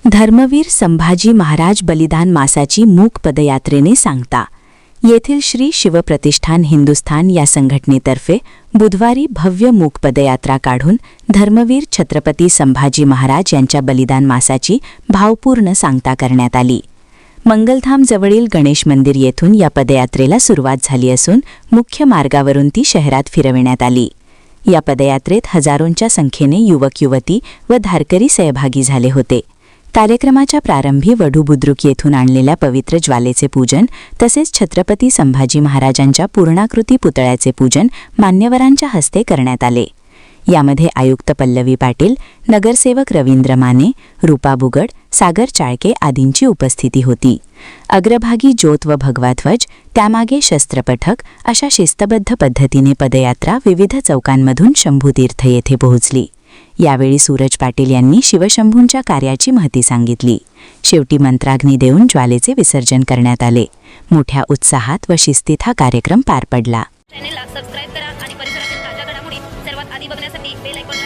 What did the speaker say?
धर्मवीर संभाजी महाराज बलिदान मासाची मूक पदयात्रेने सांगता येथील श्री शिवप्रतिष्ठान हिंदुस्थान या संघटनेतर्फे बुधवारी भव्य मूक पदयात्रा काढून धर्मवीर छत्रपती संभाजी महाराज यांच्या बलिदान मासाची भावपूर्ण सांगता करण्यात आली। मंगलधाम जवळील गणेश मंदिर येथून या पदयात्रेला सुरुवात झाली असून मुख्य मार्गावरून ती शहरात फिरविण्यात आली। या पदयात्रेत हजारोंच्या संख्येने युवक युवती व धारकरी सहभागी झाले होते। कार्यक्रमाच्या प्रारंभी वढू बुद्रुक येथून आणलेल्या पवित्र ज्वालेचे पूजन तसेच छत्रपती संभाजी महाराजांच्या पूर्णाकृती पुतळ्याचे पूजन मान्यवरांच्या हस्ते करण्यात आले। यामध्ये आयुक्त पल्लवी पाटील, नगरसेवक रवींद्र माने, रूपा बुगड, सागर चाळके आदींची उपस्थिती होती। अग्रभागी ज्योत व भगवा ध्वज, त्यामागे शस्त्रपथक अशा शिस्तबद्ध पद्धतीने पदयात्रा विविध चौकांमधून शंभूतीर्थ येथे पोहोचली। यावेळी सूरज पाटील यांनी शिवशंभूंच्या कार्याची महती सांगितली। शेवटी मंत्राग्नी देऊन ज्वालेचे विसर्जन करण्यात आले। मोठ्या उत्साहात व शिस्तीत हा कार्यक्रम पार पडला। चॅनलला सबस्क्राइब करा आणि परिसरातील ताज्या घडामोडी सर्वात आधी बघण्यासाठी बेल आयकॉन